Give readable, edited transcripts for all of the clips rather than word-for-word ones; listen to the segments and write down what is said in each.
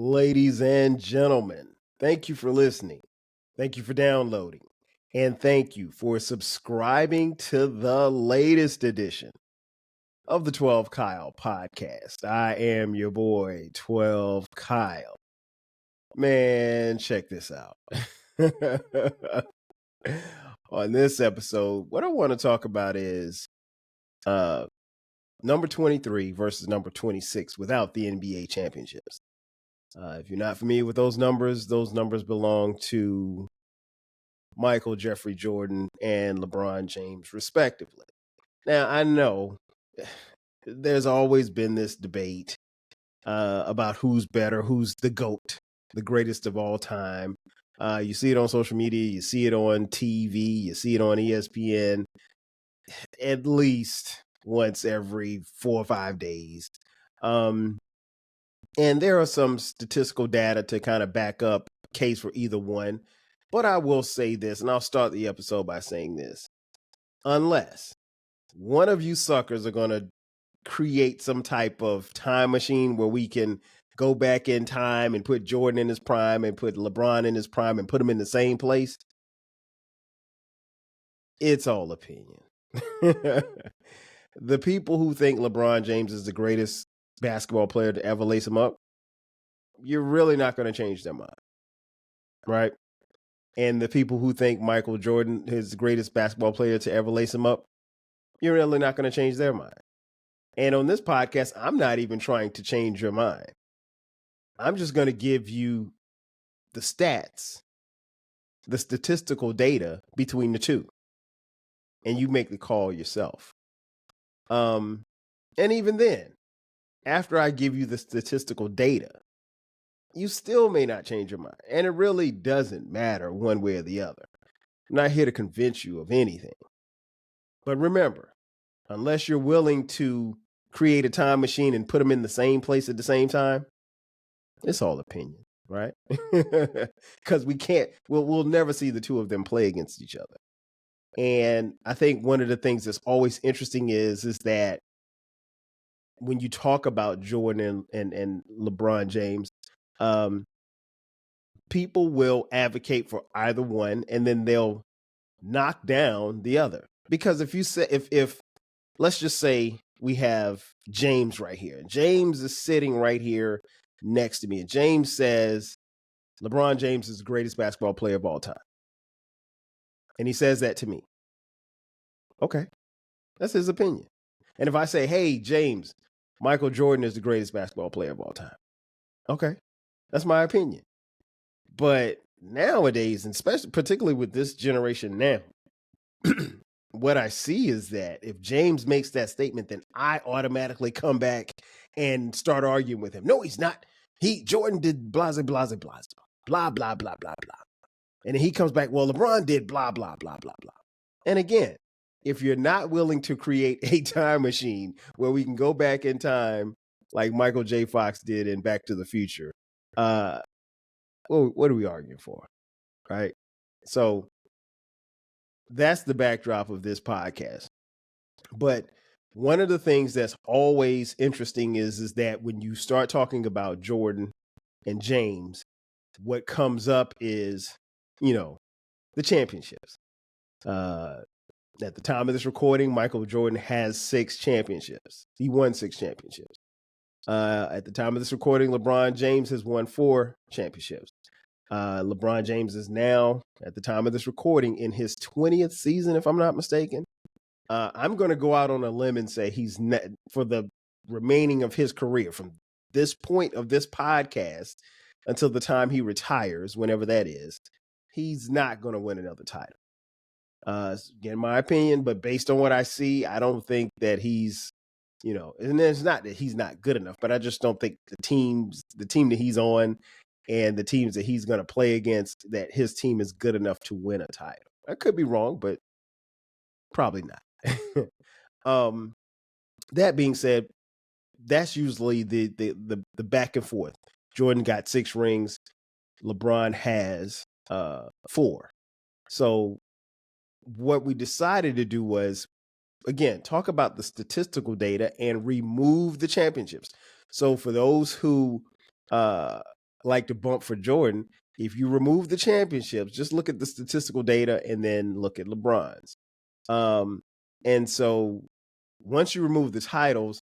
Ladies and gentlemen, thank you for listening. Thank you for downloading. And thank you for subscribing to the latest edition of the 12 Kyle podcast. I am your boy, 12 Kyle. Man, check this out. On this episode, what I want to talk about is number 23 versus number 26 without the NBA championships. If you're not familiar with those numbers belong to Michael, Jeffrey Jordan, and LeBron James, respectively. Now, I know there's always been this debate about who's better, who's the GOAT, the greatest of all time. You see it on social media, you see it on TV, you see it on ESPN at least once every 4 or 5 days. And there are some statistical data to kind of back up case for either one. But I will say this, and I'll start the episode by saying this. Unless one of you suckers are going to create some type of time machine where we can go back in time and put Jordan in his prime and put LeBron in his prime and put them in the same place, it's all opinion. The people who think LeBron James is the greatest basketball player to ever lace him up, you're really not going to change their mind, right? And the people who think Michael Jordan is the greatest basketball player to ever lace him up, you're really not going to change their mind. And on this podcast, I'm not even trying to change your mind. I'm just going to give you the stats, the statistical data between the two, and you make the call yourself. And even then, after I give you the statistical data, you still may not change your mind. And it really doesn't matter one way or the other. I'm not here to convince you of anything. But remember, unless you're willing to create a time machine and put them in the same place at the same time, it's all opinion, right? Because we'll never see the two of them play against each other. And I think one of the things that's always interesting is that when you talk about Jordan and LeBron James, people will advocate for either one, and then they'll knock down the other. Because if you say, if let's just say we have James right here, James is sitting right here next to me, and James says LeBron James is the greatest basketball player of all time, and he says that to me. Okay, that's his opinion. And if I say, hey, James, Michael Jordan is the greatest basketball player of all time, okay, that's my opinion. But nowadays, and particularly with this generation now, what I see is that if James makes that statement, then I automatically come back and start arguing with him. No, he's not. Jordan did blah, blah, blah, blah, blah, blah, blah, blah, blah. And then he comes back, well, LeBron did blah, blah, blah, blah, blah. And again, if you're not willing to create a time machine where we can go back in time like Michael J. Fox did in Back to the Future, well, what are we arguing for, right? So that's the backdrop of this podcast. But one of the things that's always interesting is that when you start talking about Jordan and James, what comes up is, the championships. At the time of this recording, Michael Jordan has 6 championships. He won 6 championships. At the time of this recording, LeBron James has won 4 championships. LeBron James is now, at the time of this recording, in his 20th season, if I'm not mistaken. I'm going to go out on a limb and say he's not, for the remaining of his career, from this point of this podcast until the time he retires, whenever that is, he's not going to win another title. Again, my opinion, but based on what I see, I don't think that he's, and it's not that he's not good enough, but I just don't think the team that he's on and the teams that he's going to play against, that his team is good enough to win a title. I could be wrong, but probably not. That being said, that's usually the back and forth. Jordan got 6 rings. LeBron has 4. So what we decided to do was, again, talk about the statistical data and remove the championships. So for those who like to bump for Jordan. If you remove the championships, just look at the statistical data and then look at LeBron's. And so once you remove the titles,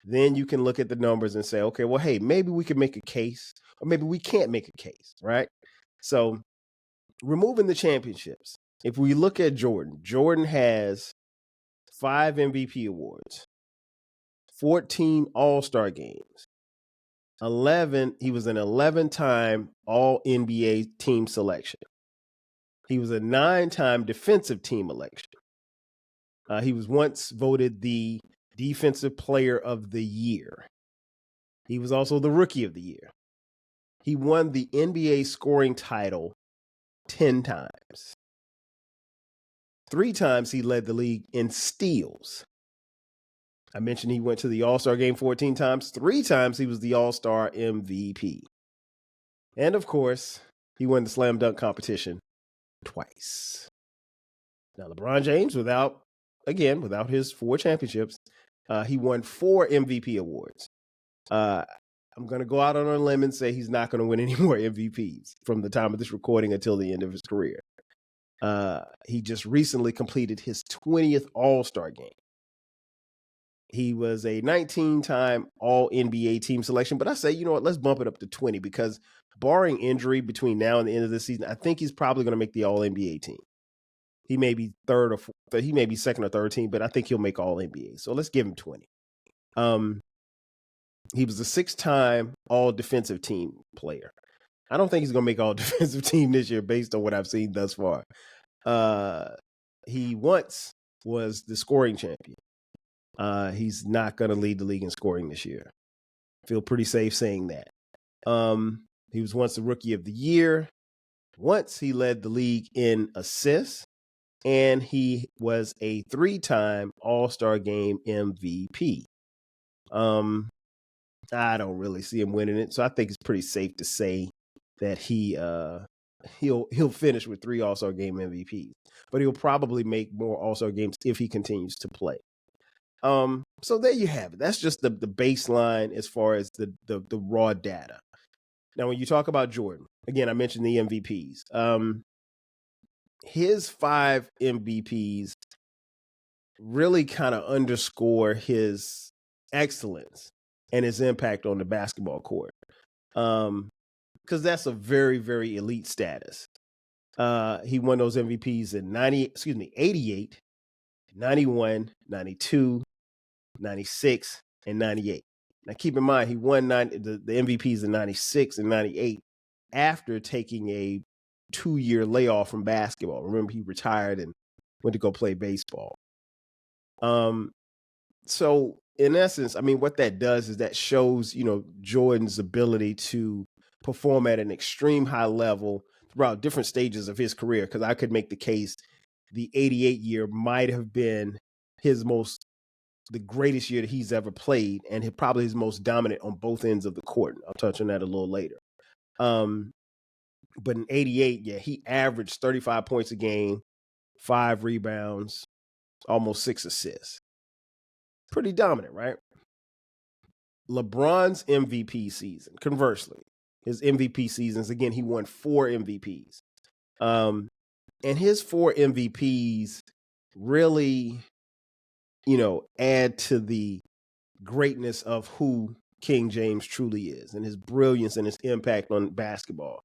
then you can look at the numbers and say, okay, well, hey, maybe we can make a case, or maybe we can't make a case, right? So removing the championships, if we look at Jordan has 5 MVP awards, 14 All-Star games, 11, he was an 11-time All-NBA team selection. He was a 9-time defensive team election. He was once voted the Defensive Player of the Year. He was also the Rookie of the Year. He won the NBA scoring title 10 times. 3 times he led the league in steals. I mentioned he went to the All-Star game 14 times. 3 times he was the All-Star MVP. And of course, he won the slam dunk competition twice. Now, LeBron James, without his 4 championships, he won 4 MVP awards. I'm going to go out on a limb and say he's not going to win any more MVPs from the time of this recording until the end of his career. He just recently completed his 20th All-Star game. He was a 19-time All-NBA team selection, but I say, you know what, let's bump it up to 20 because barring injury between now and the end of the season, I think he's probably going to make the All-NBA team. He may be third or fourth, he may be second or third team, but I think he'll make All-NBA. So let's give him 20. He was a 6-time All-Defensive Team player. I don't think he's going to make All-Defensive Team this year based on what I've seen thus far. He once was the scoring champion. He's not going to lead the league in scoring this year. Feel pretty safe saying that. He was once the Rookie of the Year. Once he led the league in assists. And he was a 3-time All-Star Game MVP. I don't really see him winning it, so I think it's pretty safe to say that he'll finish with 3 All-Star Game MVPs. But he'll probably make more All-Star games if he continues to play. So there you have it. That's just the baseline as far as the raw data. Now, when you talk about Jordan, again, I mentioned the MVPs. His 5 MVPs really kind of underscore his excellence and his impact on the basketball court. Because that's a very, very elite status. He won those MVPs in 88, 91, 92, 96, and 98. Now, keep in mind, he won the MVPs in 96 and 98 after taking a 2-year layoff from basketball. Remember, he retired and went to go play baseball. So, in essence, I mean, what that does is that shows, Jordan's ability to perform at an extreme high level throughout different stages of his career. Because I could make the case the 88 year might have been the greatest year that he's ever played, and probably his most dominant on both ends of the court. I'll touch on that a little later. But in 88, he averaged 35 points a game, 5 rebounds, almost 6 assists. Pretty dominant, right? LeBron's MVP season, conversely, his MVP seasons, again, he won 4 MVPs. And his 4 MVPs really, add to the greatness of who King James truly is and his brilliance and his impact on basketball.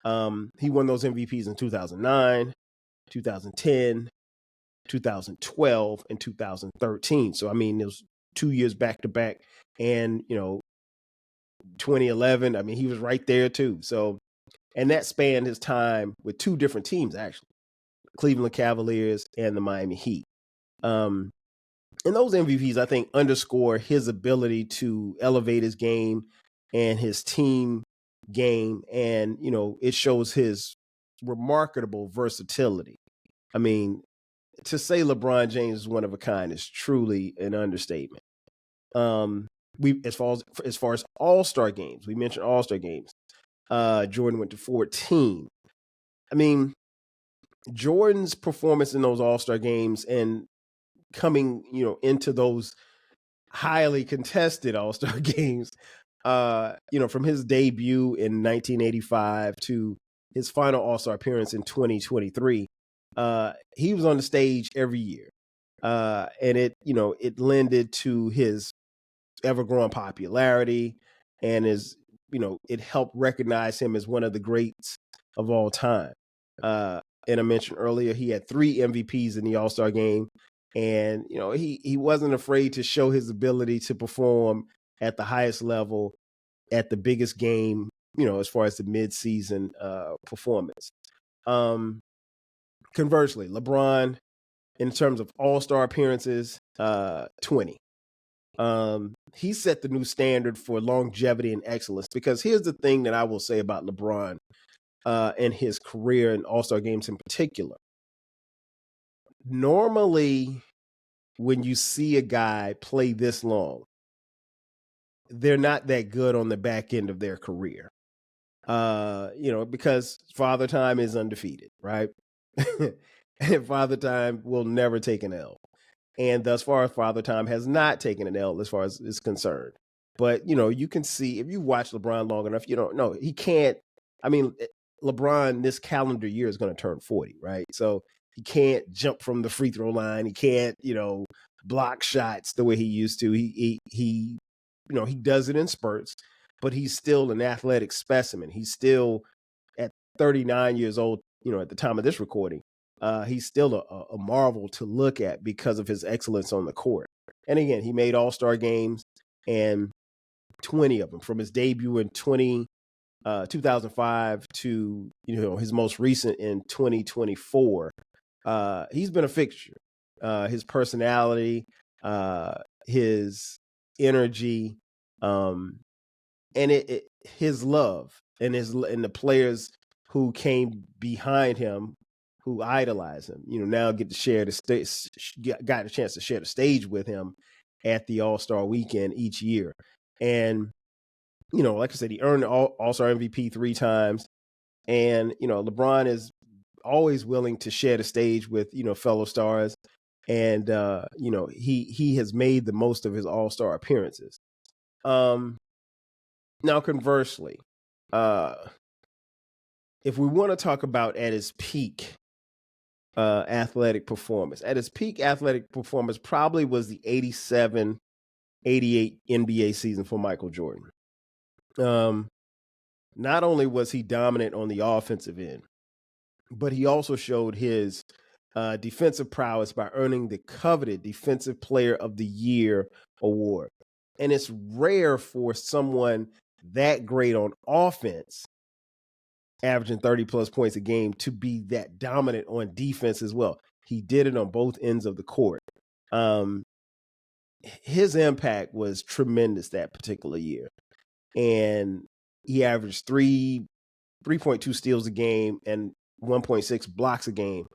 He won those MVPs in 2009, 2010, 2012, and 2013. So, I mean, it was 2 years back to back. And, 2011, I mean, he was right there too. So, and that spanned his time with 2 different teams, actually, Cleveland Cavaliers and the Miami Heat. And those MVPs, I think, underscore his ability to elevate his game and his team game. And, it shows his remarkable versatility. I mean, to say LeBron James is one of a kind is truly an understatement. As far as All-Star games, we mentioned All-Star games. Jordan went to 14. I mean, Jordan's performance in those All-Star games and coming, into those highly contested All-Star games from his debut in 1985 to his final All-Star appearance in 2023, he was on the stage every year. And it lended to his ever-growing popularity, and it helped recognize him as one of the greats of all time. And I mentioned earlier, he had 3 MVPs in the All-Star game, and he wasn't afraid to show his ability to perform at the highest level at the biggest game, as far as the mid-season performance. Conversely, LeBron, in terms of All-Star appearances, 20. He set the new standard for longevity and excellence, because here's the thing that I will say about LeBron and his career in All-Star games in particular. Normally, when you see a guy play this long, they're not that good on the back end of their career. Because Father Time is undefeated, right? And Father Time will never take an L. And thus far, Father Time has not taken an L as far as is concerned. But, you can see, if you watch LeBron long enough, he can't. I mean, LeBron this calendar year is going to turn 40, right? So he can't jump from the free throw line. He can't, block shots the way he used to. He does it in spurts, but he's still an athletic specimen. He's still, at 39 years old, at the time of this recording, he's still a marvel to look at because of his excellence on the court. And again, he made All-Star games, and 20 of them from his debut in 2005 to his most recent in 2024. He's been a fixture. His personality, his energy, and his love, and the players who came behind him, who idolize him, now get to share got a chance to share the stage with him at the All-Star weekend each year. And, like I said, he earned All-Star MVP 3 times. And, LeBron is always willing to share the stage with, fellow stars. And, he has made the most of his All-Star appearances. Now, conversely, if we want to talk about at his peak, athletic performance. At his peak athletic performance probably was the 87-88 NBA season for Michael Jordan. Not only was he dominant on the offensive end, but he also showed his defensive prowess by earning the coveted Defensive Player of the Year award. And it's rare for someone that great on offense, averaging 30-plus points a game, to be that dominant on defense as well. He did it on both ends of the court. His impact was tremendous that particular year. And he averaged 3.2 steals a game and 1.6 blocks a game.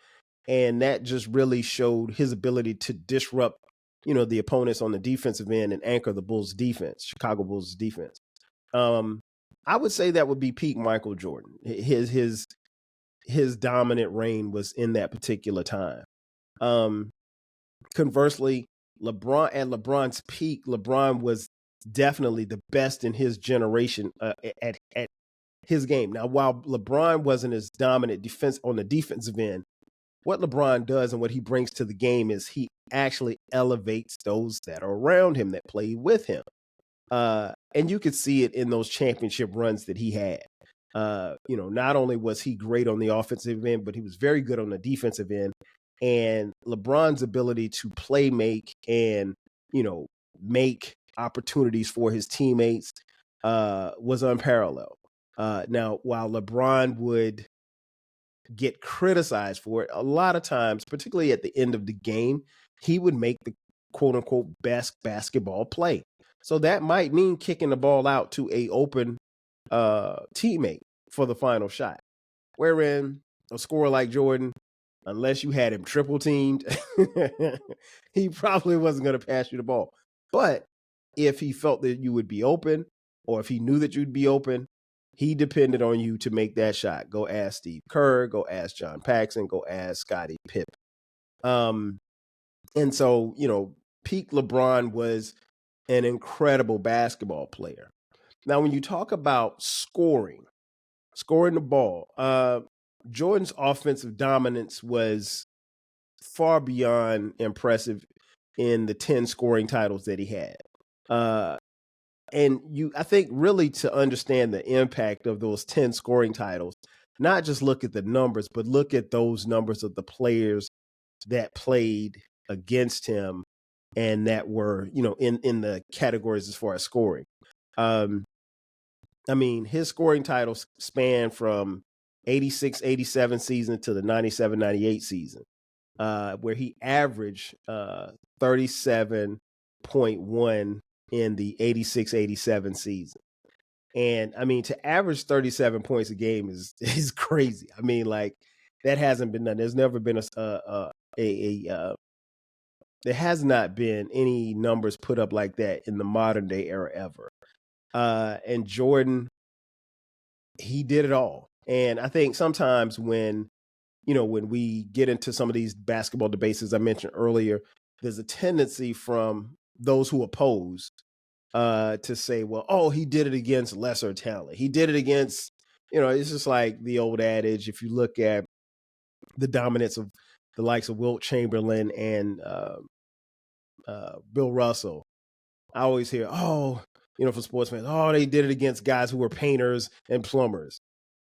And that just really showed his ability to disrupt, the opponents on the defensive end and anchor the Bulls defense, Chicago Bulls defense. I would say that would be peak Michael Jordan. His dominant reign was in that particular time. Conversely, LeBron's peak, LeBron was definitely the best in his generation at his game. Now, while LeBron wasn't as dominant on the defensive end, what LeBron does and what he brings to the game is he actually elevates those that are around him, that play with him. And you could see it in those championship runs that he had. Not only was he great on the offensive end, but he was very good on the defensive end. And LeBron's ability to play make and, make opportunities for his teammates was unparalleled. Now, while LeBron would get criticized for it, a lot of times, particularly at the end of the game, he would make the quote unquote best basketball play. So that might mean kicking the ball out to a open teammate for the final shot. Wherein a scorer like Jordan, unless you had him triple teamed, he probably wasn't going to pass you the ball. But if he felt that you would be open, or if he knew that you'd be open, he depended on you to make that shot. Go ask Steve Kerr, go ask John Paxson, go ask Scottie Pippen. And so, peak LeBron was an incredible basketball player. Now, when you talk about scoring the ball, Jordan's offensive dominance was far beyond impressive in the 10 scoring titles that he had. And I think really to understand the impact of those 10 scoring titles, not just look at the numbers, but look at those numbers of the players that played against him and that were, in the categories as far as scoring. I mean, his scoring titles span from 86-87 season to the 97-98 season, where he averaged 37.1 in the 86-87 season. And I mean, to average 37 points a game is crazy. I mean, like, that hasn't been done. There's never been there has not been any numbers put up like that in the modern day era ever. And Jordan, he did it all. And I think sometimes when we get into some of these basketball debates, as I mentioned earlier, there's a tendency from those who oppose to say, well, oh, he did it against lesser talent. He did it against, it's just like the old adage. If you look at the dominance of the likes of Wilt Chamberlain and Bill Russell, I always hear, from sports fans, oh, they did it against guys who were painters and plumbers.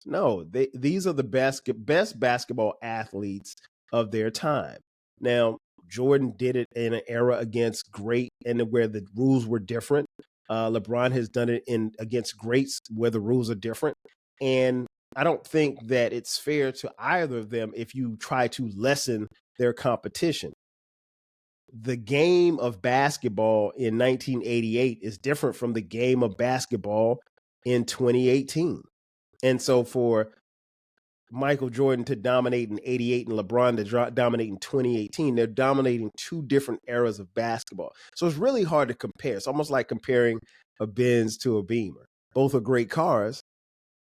No, these are the best basketball athletes of their time. Now, Jordan did it in an era against great and where the rules were different. LeBron has done it against greats where the rules are different. And I don't think that it's fair to either of them if you try to lessen their competition. The game of basketball in 1988 is different from the game of basketball in 2018. And so for Michael Jordan to dominate in 88 and LeBron to dominate in 2018, they're dominating two different eras of basketball. So it's really hard to compare. It's almost like comparing a Benz to a Beamer. Both are great cars,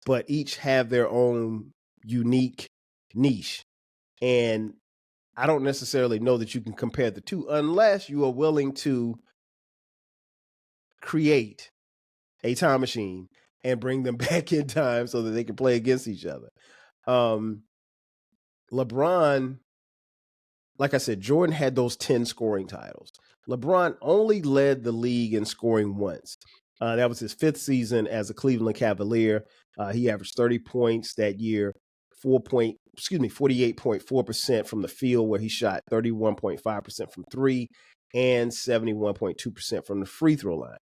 but each have their own unique niche. And I don't necessarily know that you can compare the two unless you are willing to create a time machine and bring them back in time so that they can play against each other. LeBron, like I said, Jordan had those 10 scoring titles. LeBron only led the league in scoring once. That was his 5th season as a Cleveland Cavalier. He averaged 30 points that year, 48.4% from the field, where he shot 31.5% from 3 and 71.2% from the free throw line.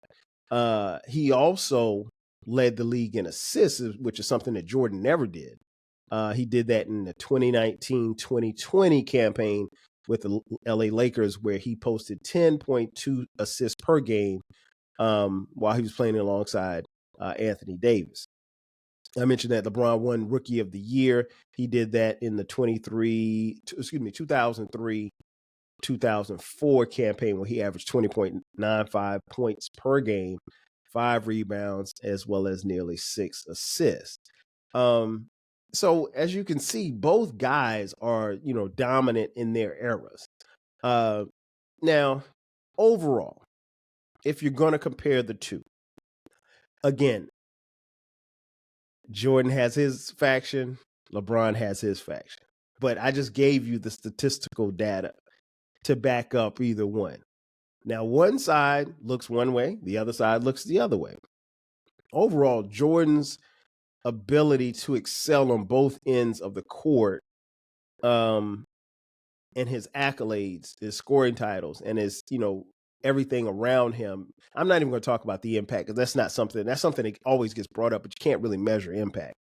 He also led the league in assists, which is something that Jordan never did. He did that in the 2019-2020 campaign with the LA Lakers, where he posted 10.2 assists per game while he was playing alongside Anthony Davis. I mentioned that LeBron won Rookie of the Year. He did that in the 2003-2004 campaign, where he averaged 20.95 points per game, 5 rebounds, as well as nearly 6 assists. So as you can see, both guys are, dominant in their eras. Now, overall, if you're going to compare the two, again, Jordan has his faction, LeBron has his faction. But I just gave you the statistical data to back up either one. Now, one side looks one way, the other side looks the other way. Overall, Jordan's ability to excel on both ends of the court, and his accolades, his scoring titles, and his, everything around him. I'm not even going to talk about the impact, because that's something that always gets brought up, but you can't really measure impact.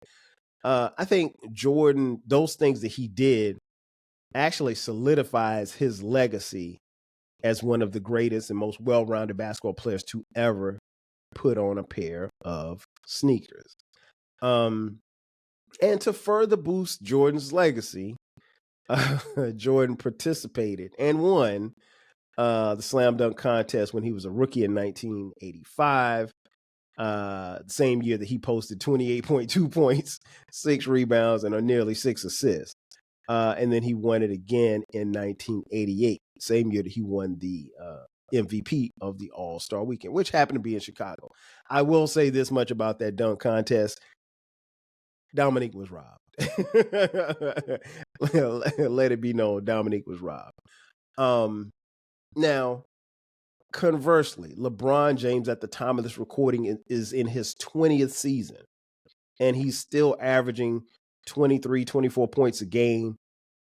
I think Jordan, those things that he did actually solidifies his legacy as one of the greatest and most well-rounded basketball players to ever put on a pair of sneakers. And to further boost Jordan's legacy, Jordan participated and won the slam dunk contest when he was a rookie in 1985. The same year that he posted 28.2 points, 6 rebounds, and nearly 6 assists. And then he won it again in 1988, same year that he won the MVP of the All-Star Weekend, which happened to be in Chicago. I will say this much about that dunk contest. Dominique was robbed. Let it be known, Dominique was robbed. Now, conversely, LeBron James at the time of this recording is in his 20th season, and he's still averaging 23, 24 points a game,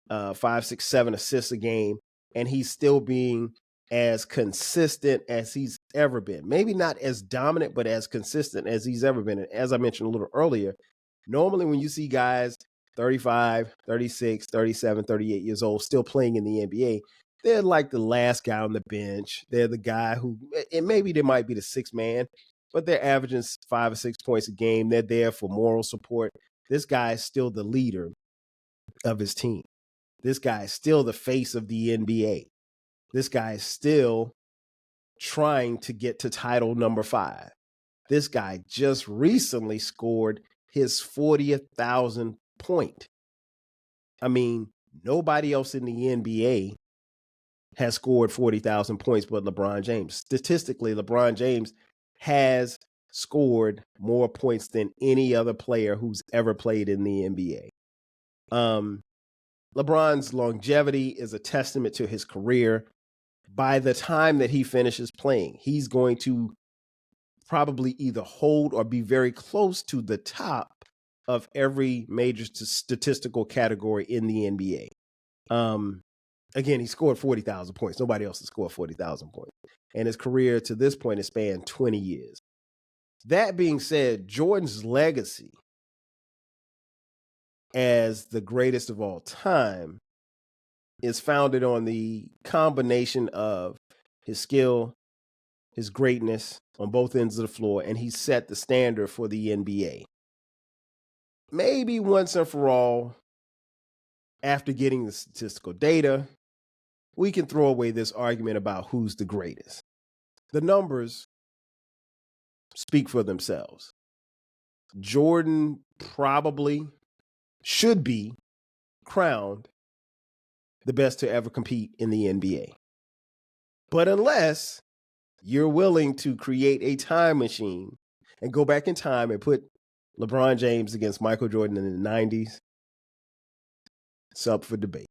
5, 6, 7 assists a game, and he's still being as consistent as he's ever been. Maybe not as dominant, but as consistent as he's ever been. And as I mentioned a little earlier, normally when you see guys 35, 36, 37, 38 years old still playing in the NBA, they're like the last guy on the bench. They're the guy who, and maybe they might be the sixth man, but they're averaging 5 or 6 points a game. They're there for moral support. This guy is still the leader of his team. This guy is still the face of the NBA. This guy is still trying to get to title number 5. This guy just recently scored his 40,000th point. I mean, nobody else in the NBA has scored 40,000 points but LeBron James. Statistically, LeBron James has scored more points than any other player who's ever played in the NBA. LeBron's longevity is a testament to his career. By the time that he finishes playing, he's going to probably either hold or be very close to the top of every major statistical category in the NBA. Again, he scored 40,000 points. Nobody else has scored 40,000 points. And his career to this point has spanned 20 years. That being said, Jordan's legacy as the greatest of all time is founded on the combination of his skill, his greatness on both ends of the floor, and he set the standard for the NBA. Maybe once and for all, after getting the statistical data, we can throw away this argument about who's the greatest. The numbers speak for themselves. Jordan probably should be crowned the best to ever compete in the NBA. But unless you're willing to create a time machine and go back in time and put LeBron James against Michael Jordan in the 90s, it's up for debate.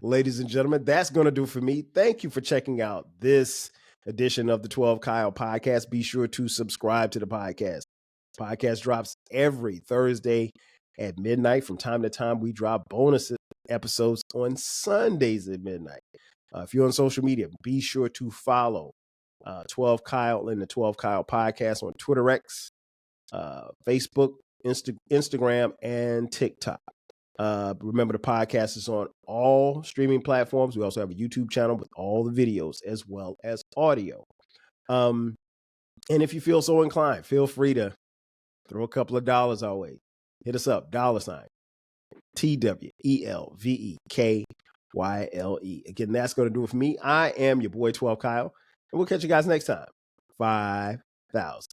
Ladies and gentlemen, that's going to do for me. Thank you for checking out this edition of the 12 Kyle podcast. Be sure to subscribe to the podcast. Podcast drops every Thursday at midnight. From time to time, we drop bonus episodes on Sundays at midnight. If you're on social media, be sure to follow 12 Kyle and the 12 Kyle podcast on Twitter X, Facebook, Instagram, and TikTok. Remember, the podcast is on all streaming platforms. We also have a YouTube channel with all the videos as well as audio. And if you feel so inclined, feel free to throw a couple of dollars our way. Hit us up, $, TWELVEKYLE. Again, that's going to do it for me. I am your boy 12 Kyle, and we'll catch you guys next time. 5,000.